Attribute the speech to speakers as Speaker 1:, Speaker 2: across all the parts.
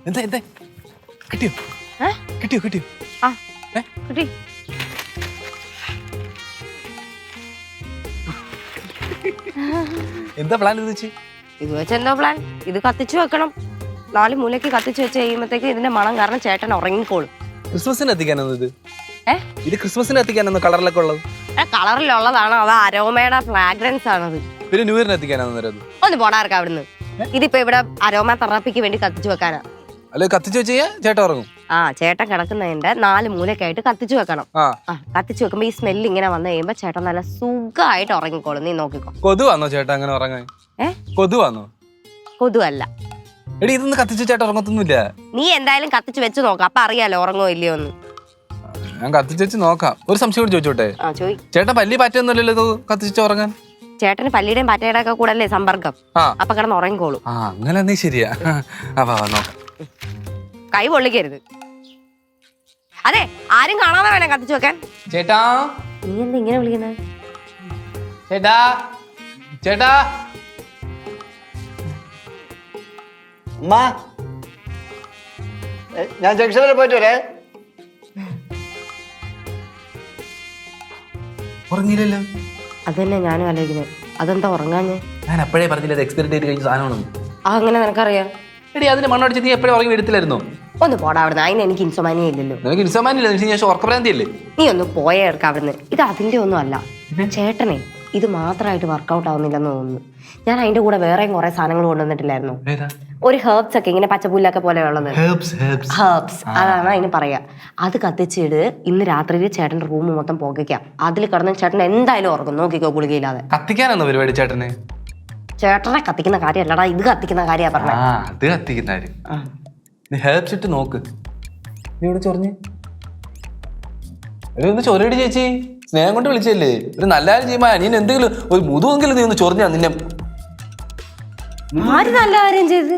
Speaker 1: എന്താ എന്താ കിട്ടിയോ കിട്ടിയോ കിട്ടിയോ
Speaker 2: ആ കിട്ടി.
Speaker 1: എന്താ പ്ലാൻ ഇത് വെച്ച്?
Speaker 2: ഇത് വെച്ച് എന്താ പ്ലാൻ? ഇത് കത്തിച്ചു വെക്കണം. 4 മൂലയ്ക്ക് കത്തിച്ചു വെച്ച് കഴിയുമ്പോഴത്തേക്ക് ഇതിന്റെ മണം കാരണം ചേട്ടൻ ഉറങ്ങിക്കോളും.
Speaker 1: ക്രിസ്മസിന് എത്തിക്കാനോ ഇത്? ഇത് ക്രിസ്മസിന് എത്തിക്കാനോ കളറിലൊക്കെ ഉള്ളത്?
Speaker 2: കളറിലുള്ളതാണ്, അത് അരോമയുടെ ഫ്രാഗ്രൻസ് ആണത്.
Speaker 1: പിന്നെ ന്യൂ ഇയറിന് എത്തിക്കാനോ?
Speaker 2: ഒന്ന് പോടാർക്ക അവിടുന്ന്. ഇതിപ്പോ ഇവിടെ അരോമ തെറാപ്പിക്ക് വേണ്ടി കത്തിച്ചു വെക്കാനാ.
Speaker 1: അല്ലെ കത്തിച്ചു വെച്ച് ചേട്ടൻ ഉറങ്ങും.
Speaker 2: ആ ചേട്ടൻ കിടക്കുന്നതിന്റെ 4 മൂലക്കായിട്ട് കത്തിച്ചു വെക്കണം. കത്തിച്ചു വെക്കുമ്പോ ഈ സ്മെല്ല് ഇങ്ങനെ വന്നു കഴിയുമ്പോ ചേട്ടൻ നല്ല സുഖമായിട്ട് ഉറങ്ങിക്കോളും. നീ നോക്കിക്കോ.
Speaker 1: കൊതുവാന്നോ ചേട്ടാ അങ്ങനെ ഉറങ്ങാൻ? കൊതുവാന്നോ?
Speaker 2: കൊതുവല്ല.
Speaker 1: എടി ഇതൊന്നും കത്തിച്ചു ചേട്ടൻ ഉറങ്ങത്തൊന്നുമില്ല.
Speaker 2: നീ എന്തായാലും കത്തിച്ചു വെച്ച് നോക്കാം, അപ്പൊ അറിയാലോ ഉറങ്ങോ ഇല്ലയോ എന്ന്.
Speaker 1: ഞാൻ കത്തിച്ചു വെച്ച് നോക്കാം. ഒരു സംശയം കൂടി ചോദിച്ചോട്ടെ? ചേട്ടൻ പല്ലി പറ്റൊന്നുമില്ലല്ലോ ഇത് കത്തിച്ചു ഉറങ്ങാൻ? ചേട്ടന്
Speaker 2: പല്ലിയുടെയും പറ്റയുടെ ഒക്കെ കൂടെ അല്ലേ സമ്പർക്കം, അപ്പൊ കിടന്ന് ഉറങ്ങിക്കോളൂ.
Speaker 1: അങ്ങനെ നീ ശരിയാ. നോക്കാം.
Speaker 2: കൈ പൊള്ളിക്കരുത്. അതെ, ആരും കാണാതെ വേണേ കത്തിച്ചു വെക്കാൻ.
Speaker 1: ചേട്ടാ
Speaker 2: നീ എന്താ ഇങ്ങനെ വിളിക്കുന്നത്?
Speaker 1: ചേട്ടാ ചേട്ടാ
Speaker 3: ഞാൻ ജംഗ്ഷൻ വരെ പോയിട്ട് വരേ.
Speaker 1: ഉറങ്ങിയില്ലല്ലോ.
Speaker 2: അതന്നെ ഞാനും ആലോചിക്കുന്നത്. അതെന്താ ഉറങ്ങാഞ്ഞ്?
Speaker 1: ഞാൻ എപ്പോഴേ പറഞ്ഞില്ല എക്സ്പയറി ഡേറ്റ് കഴിഞ്ഞ സാധനമാണെന്ന്.
Speaker 2: അങ്ങനെ നിനക്കറിയാം?
Speaker 1: എടി അതിന് മണ്ണടിച്ച് നീ എപ്പോഴും ഉറങ്ങി എടുത്തില്ലായിരുന്നോ?
Speaker 2: ഒന്ന് പോടാ അവിടുന്ന്. അതിന് എനിക്ക് ഇൻസോമാനിയ ഇല്ലല്ലോ.
Speaker 1: നിനക്ക് ഇൻസോമാനിയ ഇല്ല, ഞാൻ ഉറക്കഭ്രാന്തിയല്ലേ?
Speaker 2: നീ ഒന്ന് പോയേ എടുക്ക അവിടുന്ന്. ഇത് അതിന്റെ ഒന്നും അല്ല ചേട്ടനെ. ഇത് മാത്രമായിട്ട് വർക്കൗട്ട് ആവുന്നില്ലെന്ന് തോന്നുന്നു. ഞാൻ അതിന്റെ കൂടെ വേറെയും കുറെ സാധനങ്ങൾ കൊണ്ടുവന്നിട്ടില്ലായിരുന്നു. ഒരു ഹെർബ്സ് ഒക്കെ ഇങ്ങനെ പച്ചപ്പുല്ലൊക്കെ പോലെ ഉള്ളത്. ഹെർബ്സ് അതാണ് അതിന് പറയാ. അത് കത്തിച്ചിട് ഇന്ന് രാത്രിയിൽ ചേട്ടന്റെ റൂം മൊത്തം പുകയ്ക്കാം. അതിൽ കിടന്ന് ചേട്ടൻ എന്തായാലും ഉറങ്ങും. നോക്കിക്കോ, ഗുളികയില്ലാതെ.
Speaker 1: കത്തിക്കാനാണോ പരിപാടി ചേട്ടന്? ചേട്ടനെ
Speaker 2: കത്തിക്കുന്ന കാര്യമല്ലടാ, ഇത് കത്തിക്കുന്ന കാര്യ പറഞ്ഞത്.
Speaker 1: അത് കത്തിക്കുന്ന കാര്യം. നീ ഹെർബ്സ് ഇട്ട് നോക്ക്. നീ ഇവിടെ ചൊറിഞ്ഞ് ഒന്ന് ചൊരടി ചേച്ചി, സ്നേഹം കൊണ്ട് വിളിച്ചല്ലേ. ഒരു നല്ല കാര്യം ചെയ്യുമ്പോ നീ എന്തെങ്കിലും ഒരു മുതുവെങ്കിലും നീ ഒന്ന് ചൊറിഞ്ഞാ നിന്നെ.
Speaker 2: ആര് നല്ല കാര്യം ചെയ്ത്?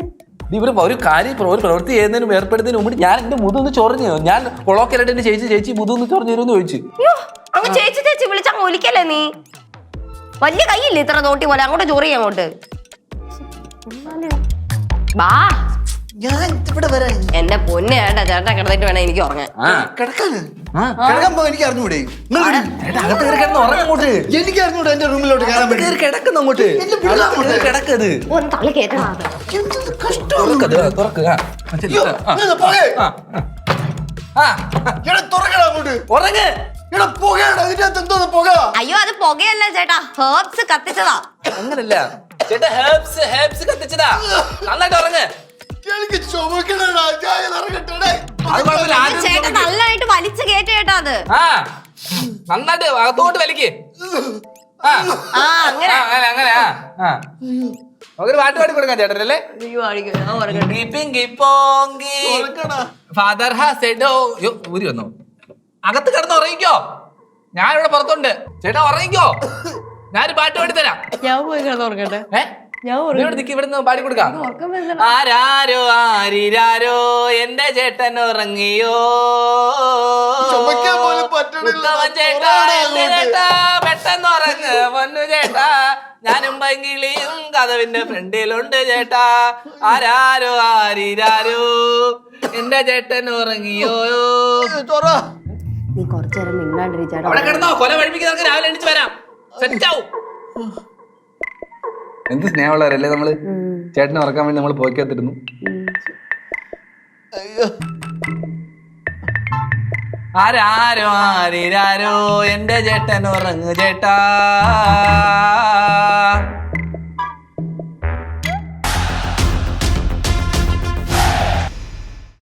Speaker 1: ഇവര് ഒരു കാര്യം ഒരു പ്രവൃത്തി ചെയ്യുന്നതിനും ഏർപ്പെടുന്നതിന് മുമ്പ് ഞാൻ എന്റെ മുതൊന്ന് ചൊറിഞ്ഞു. ഞാൻ കൊളോക്കലായിട്ട് എന്റെ ചേച്ചി മുതൊന്ന് ചൊറിഞ്ഞു തരുമെന്ന് ചോദിച്ചു.
Speaker 2: ചേച്ചി ചേച്ചി വിളിച്ചാ ഒലിക്കല്ലേ നീ? വലിയ കൈയില്ലേ ഇത്ര തോട്ടി പോലെ? അങ്ങോട്ട് ചൊറി അങ്ങോട്ട് ബാ. എന്റെ പൊന്നെ ഏട്ടാ, ചേട്ടാ കിടന്നിട്ട് വേണം എനിക്ക് ഉറങ്ങാൻ.
Speaker 3: എനിക്ക് അറിഞ്ഞൂടെ?
Speaker 1: എനിക്ക് അറിഞ്ഞൂടെ എന്റെ റൂമിലോട്ട് കിടക്കുന്നു. അങ്ങോട്ട് കിടക്കത്
Speaker 2: ഒന്ന് തള്ളി കേട്ടടാ. അയ്യോ അത് പുകയല്ല ചേട്ടാ, ഹെർബ്സ് കത്തിച്ചതാ.
Speaker 1: അങ്ങനല്ല ചേട്ടാ, ഹെർബ്സ് കത്തിച്ചതാ. നന്നായിട്ട് ഉറങ്ങ്.
Speaker 2: ചേട്ടൻ നല്ലതായിട്ട് വലിച്ചു കേട്ട ചേട്ടാ അത്.
Speaker 1: നന്നായിട്ട് അകത്തോട്ട് വലിക്ക്.
Speaker 2: അങ്ങനെ
Speaker 1: ഒരു പാട്ട് പാടി കൊടുക്കാം ചേട്ടനല്ലേ? Father has a dog. ഊരി വന്നോ? അകത്ത് കിടന്ന് ഉറങ്ങിക്കോ. ഞാൻ ഇവിടെ പുറത്തുണ്ട്. ചേട്ടാ ഉറങ്ങിക്കോ. ഞാനൊരു പാട്ട് പാടി തരാം.
Speaker 2: ഞാൻ പോയി കിടന്ന് ഉറങ്ങട്ടെ.
Speaker 1: ഇവിടുന്ന് പാടി കൊടുക്കാം. ആരാരോ ആരിരാരോ എന്റെ ചേട്ടൻ ഉറങ്ങിയോ, ചേട്ടാ എന്റെ ചേട്ടാ പെട്ടെന്ന് ഉറങ്ങ് പൊന്നു ചേട്ടാ. ഞാനും പൈങ്കിളിയും കഥവിന്റെ ഫ്രണ്ടിലുണ്ട് ചേട്ടാ. ആരാരോ ആരിരാരോ എന്റെ ചേട്ടൻ ഉറങ്ങിയോ.
Speaker 2: നീ കുറച്ചു നേരം മിണ്ടാണ്ടിരിച്ചാ.
Speaker 1: അവിടെ കിടന്നോ, കൊല പഠിപ്പിക്കുന്നവർക്ക് രാവിലെ എണീച്ച് വരാം. സെറ്റാവും. എന്ത് സ്നേഹമുള്ളവരല്ലേ നമ്മള്. ചേട്ടനെ ഉറക്കാൻ വേണ്ടി നമ്മൾ പോയിക്കാത്തിരുന്നു. ആരാരോ ആരിരാരോ എന്റെ ചേട്ടൻ ഉറങ്ങ് ചേട്ടാ.